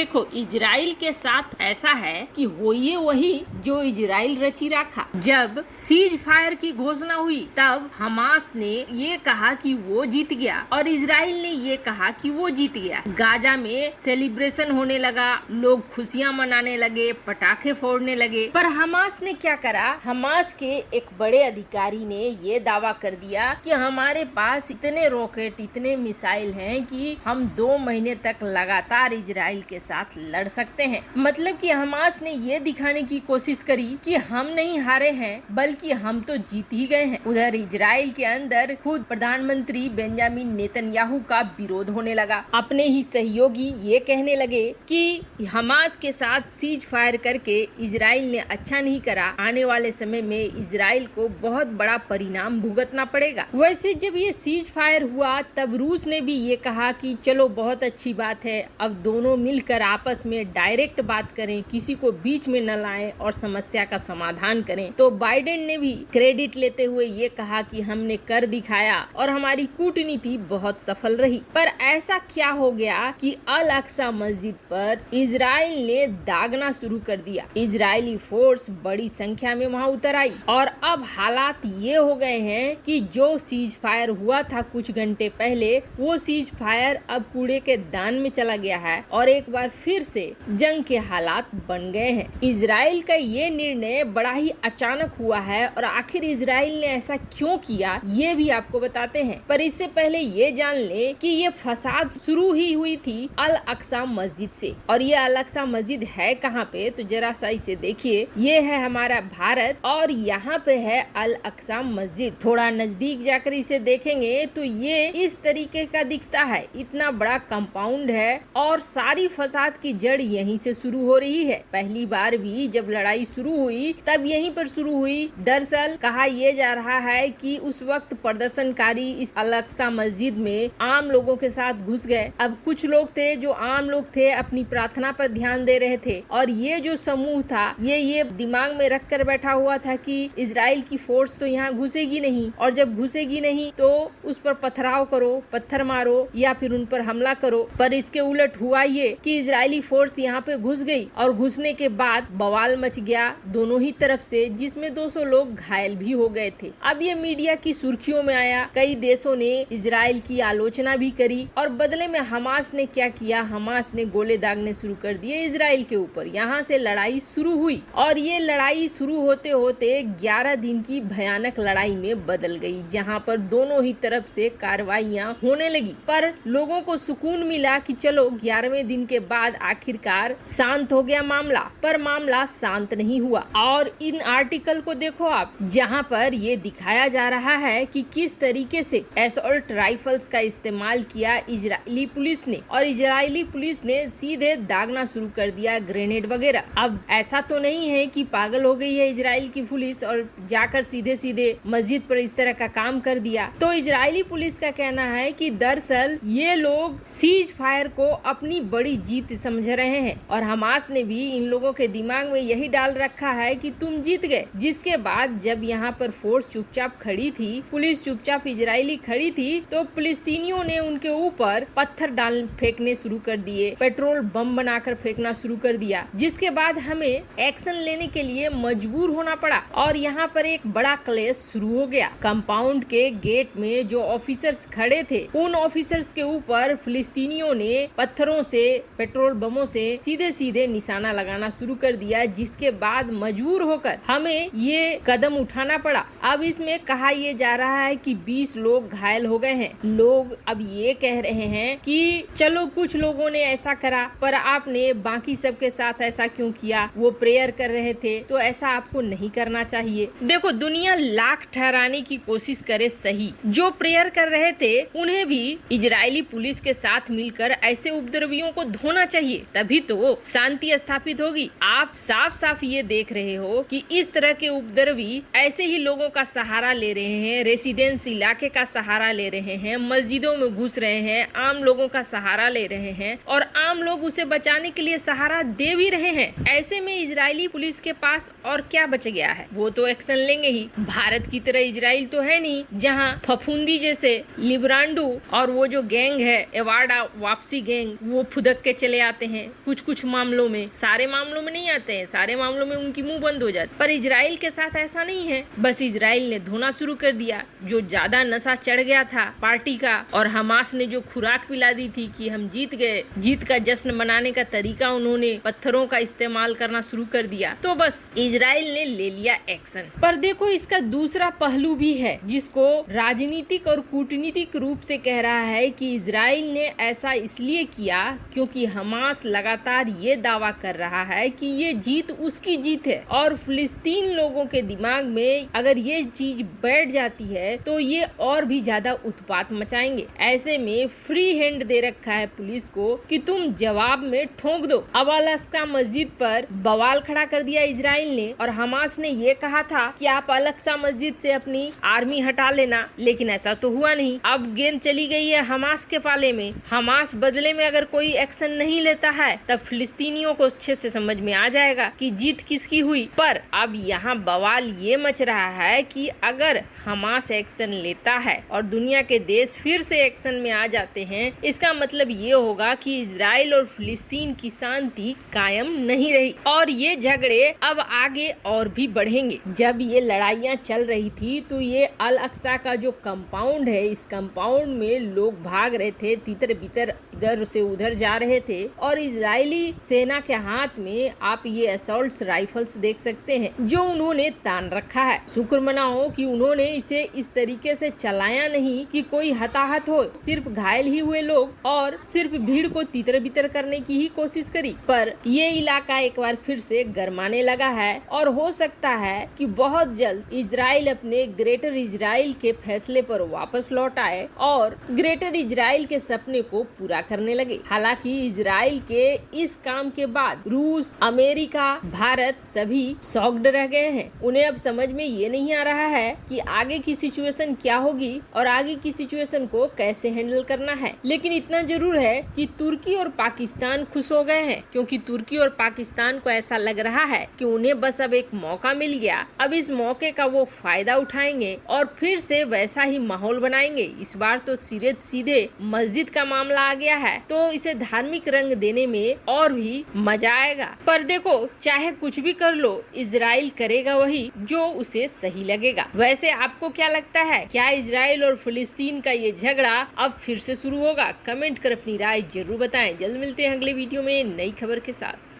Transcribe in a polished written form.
देखो, इजराइल के साथ ऐसा है कि होइए वही जो इजराइल रची रखा। जब सीज फायर की घोषणा हुई तब हमास ने ये कहा कि वो जीत गया और इजराइल ने ये कहा कि वो जीत गया। गाजा में सेलिब्रेशन होने लगा, लोग खुशियां मनाने लगे, पटाखे फोड़ने लगे। पर हमास ने क्या करा? हमास के एक बड़े अधिकारी ने ये दावा कर दिया कि हमारे पास इतने रॉकेट, इतने मिसाइल हैं कि हम 2 महीने तक लगातार इजराइल के साथ लड़ सकते हैं। मतलब कि हमास ने ये दिखाने की कोशिश करी कि हम नहीं हारे हैं, बल्कि हम तो जीत ही गए हैं। उधर इजराइल के अंदर खुद प्रधानमंत्री बेंजामिन नेतन्याहू का विरोध होने लगा। अपने ही सहयोगी ये कहने लगे कि हमास के साथ सीज फायर करके इजराइल ने अच्छा नहीं करा, आने वाले समय में इजराइल को बहुत बड़ा परिणाम भुगतना पड़ेगा। वैसे जब ये सीज फायर हुआ तब रूस ने भी ये कहा कि चलो बहुत अच्छी बात है, अब दोनों मिलकर आपस में डायरेक्ट बात करें, किसी को बीच में न लाएं और समस्या का समाधान करें। तो बाइडेन ने भी क्रेडिट लेते हुए ये कहा कि हमने कर दिखाया और हमारी कूटनीति बहुत सफल रही। पर ऐसा क्या हो गया कि अल अक्सा मस्जिद पर इजराइल ने दागना शुरू कर दिया। इजरायली फोर्स बड़ी संख्या में वहां उतर आई और अब हालात ये हो गए हैं कि जो सीज फायर हुआ था कुछ घंटे पहले, वो सीज फायर अब कूड़े के दान में चला गया है और एक बार फिर से जंग के हालात बन गए हैं। इजराइल का ये निर्णय बड़ा ही अचानक हुआ है और आखिर इजराइल ने ऐसा क्यों किया ये भी आपको बताते हैं। पर इससे पहले ये जान ले कि ये फसाद शुरू ही हुई थी अल अक्सा मस्जिद से। और ये अल अक्सा मस्जिद है कहाँ पे? तो जरा सा इसे देखिए। ये है हमारा भारत और यहाँ पे है अल अक्सा मस्जिद। थोड़ा नजदीक जाकर इसे देखेंगे तो ये इस तरीके का दिखता है। इतना बड़ा कंपाउंड है और सारी फसाद की जड़ यहीं से शुरू हो रही है। पहली बार भी जब लड़ाई शुरू हुई तब यहीं पर शुरू हुई। दरअसल कहा यह जा रहा है कि उस वक्त प्रदर्शनकारी इस अल अक्सा मस्जिद में आम लोगों के साथ घुस गए। अब कुछ लोग थे जो आम लोग थे, अपनी प्रार्थना पर ध्यान दे रहे थे और ये जो समूह था ये दिमाग में रख कर बैठा हुआ था कि इजराइल की फोर्स तो यहाँ घुसेगी नहीं और जब घुसेगी नहीं तो उस पर पथराव करो, पत्थर मारो या फिर उन पर हमला करो। पर इसके उलट हुआ ये कि इजरायली फोर्स यहाँ पे घुस गई और घुसने के बाद बवाल मच गया दोनों ही तरफ से, जिसमें 200 लोग घायल भी हो गए थे। अब ये मीडिया की सुर्खियों में आया। कई देशों ने इजराइल की आलोचना भी करी और बदले में हमास ने क्या किया? हमास ने गोले दागने शुरू कर दिए इजराइल के ऊपर। यहाँ से लड़ाई शुरू हुई और ये लड़ाई शुरू होते होते 11 दिन की भयानक लड़ाई में बदल गई, जहाँ पर दोनों ही तरफ से कार्रवाइयां होने लगी। पर लोगों को सुकून मिला कि चलो 11वें दिन के बाद आखिरकार शांत हो गया मामला। पर मामला शांत नहीं हुआ और इन आर्टिकल को देखो आप, जहां पर ये दिखाया जा रहा है कि किस तरीके से असॉल्ट राइफल्स का इस्तेमाल किया इजरायली पुलिस ने और इजरायली पुलिस ने सीधे दागना शुरू कर दिया, ग्रेनेड वगैरह। अब ऐसा तो नहीं है कि पागल हो गई है इजराइल की पुलिस और जाकर सीधे सीधे मस्जिद पर इस तरह का काम कर दिया। तो इजरायली पुलिस का कहना है कि दरअसल ये लोग सीज फायर को अपनी बड़ी जीत समझ रहे हैं और हमास ने भी इन लोगों के दिमाग में यही डाल रखा है कि तुम जीत गए। जिसके बाद जब यहाँ पर फोर्स चुपचाप खड़ी थी, पुलिस चुपचाप इजरायली खड़ी थी, तो फिलिस्तीनियों ने उनके ऊपर पत्थर डाल फेंकने शुरू कर दिए, पेट्रोल बम बनाकर फेंकना शुरू कर दिया, जिसके बाद हमें एक्शन लेने के लिए मजबूर होना पड़ा और यहाँ पर एक बड़ा क्लेश शुरू हो गया। कंपाउंड के गेट में जो ऑफिसर्स खड़े थे, उन ऑफिसर्स के ऊपर फिलिस्तीनियों ने पत्थरों से, पेट्रोल बमों से सीधे सीधे निशाना लगाना शुरू कर दिया, जिसके बाद मजबूर होकर हमें ये कदम उठाना पड़ा। अब इसमें कहा यह जा रहा है कि 20 लोग घायल हो गए हैं। लोग अब ये कह रहे हैं कि चलो कुछ लोगों ने ऐसा करा, पर आपने बाकी सबके साथ ऐसा क्यों किया? वो प्रेयर कर रहे थे तो ऐसा आपको नहीं करना चाहिए। देखो, दुनिया लाख ठहराने की कोशिश करे सही, जो प्रेयर कर रहे थे उन्हें भी इजरायली पुलिस के साथ मिलकर ऐसे उपद्रवियों को धोना चाहिए, तभी तो शांति स्थापित होगी। आप साफ साफ ये देख रहे हो कि इस तरह के उपद्रवी ऐसे ही लोगों का सहारा ले रहे हैं, रेसिडेंस इलाके का सहारा ले रहे हैं, मस्जिदों में घुस रहे हैं, आम लोगों का सहारा ले रहे हैं और आम लोग उसे बचाने के लिए सहारा दे भी रहे हैं। ऐसे में इजरायली पुलिस के पास और क्या बच गया है? वो तो एक्शन लेंगे ही। भारत की तरह इजराइल तो है नहीं जहाँ फफूंदी जैसे लिब्रांडू और वो जो गैंग है एवार्डा वापसी गैंग, वो फुदक के चले चले आते हैं कुछ कुछ मामलों में, सारे मामलों में नहीं आते हैं, सारे मामलों में उनकी मुंह बंद हो जाती। पर इजराइल के साथ ऐसा नहीं है। बस इजराइल ने धोना शुरू कर दिया। जो ज्यादा नशा चढ़ गया था पार्टी का और हमास ने जो खुराक पिला दी थी कि हम जीत गए, जीत का जश्न मनाने का तरीका उन्होंने पत्थरों का इस्तेमाल करना शुरू कर दिया। तो बस इजराइल ने ले लिया एक्शन। पर देखो इसका दूसरा पहलू भी है जिसको राजनीतिक और कूटनीतिक रूप से कह रहा है कि इजराइल ने ऐसा इसलिए किया क्योंकि हमास लगातार ये दावा कर रहा है कि ये जीत उसकी जीत है और फिलिस्तीन लोगों के दिमाग में अगर ये चीज बैठ जाती है तो ये और भी ज्यादा उत्पात मचाएंगे। ऐसे में फ्री हैंड दे रखा है पुलिस को कि तुम जवाब में ठोक दो। अब अल-अक्सा मस्जिद पर बवाल खड़ा कर दिया इजराइल ने और हमास ने ये कहा था कि आप अल-अक्सा मस्जिद से अपनी आर्मी हटा लेना, लेकिन ऐसा तो हुआ नहीं। अब गेंद चली गई है हमास के पाले में। हमास बदले में अगर कोई एक्शन नहीं लेता है तब फिलिस्तीनियों को अच्छे से समझ में आ जाएगा कि जीत किसकी हुई। पर अब यहाँ बवाल ये मच रहा है कि अगर हमास एक्शन लेता है और दुनिया के देश फिर से एक्शन में आ जाते हैं, इसका मतलब ये होगा कि इजराइल और फिलिस्तीन की शांति कायम नहीं रही और ये झगड़े अब आगे और भी बढ़ेंगे। जब ये लड़ाइयाँ चल रही थी तो ये अल-अक्सा का जो कंपाउंड है, इस कंपाउंड में लोग भाग रहे थे, तितर बितर इधर से उधर जा रहे थे और इजरायली सेना के हाथ में आप ये असॉल्ट राइफल्स देख सकते हैं जो उन्होंने तान रखा है। शुक्र मनाओ कि उन्होंने इसे इस तरीके से चलाया नहीं कि कोई हताहत हो, सिर्फ घायल ही हुए लोग और सिर्फ भीड़ को तितर बितर करने की ही कोशिश करी। पर ये इलाका एक बार फिर से गरमाने लगा है और हो सकता है कि बहुत जल्द इजराइल अपने ग्रेटर इजराइल के फैसले पर वापस लौट आए और ग्रेटर इजराइल के सपने को पूरा करने लगे। हालांकि इजराइल के इस काम के बाद रूस, अमेरिका, भारत सभी शॉक्ड रह गए हैं। उन्हें अब समझ में ये नहीं आ रहा है कि आगे की सिचुएशन क्या होगी और आगे की सिचुएशन को कैसे हैंडल करना है। लेकिन इतना जरूर है कि तुर्की और पाकिस्तान खुश हो गए हैं क्योंकि तुर्की और पाकिस्तान को ऐसा लग रहा है कि उन्हें बस अब एक मौका मिल गया। अब इस मौके का वो फायदा उठाएंगे और फिर से वैसा ही माहौल बनाएंगे। इस बार तो सीधे मस्जिद का मामला आ गया है तो इसे धार्मिक रंग देने में और भी मजा आएगा। पर देखो चाहे कुछ भी कर लो, इजराइल करेगा वही जो उसे सही लगेगा। वैसे आपको क्या लगता है, क्या इजराइल और फिलिस्तीन का ये झगड़ा अब फिर से शुरू होगा? कमेंट कर अपनी राय जरूर बताएं। जल्द मिलते हैं अगले वीडियो में नई खबर के साथ।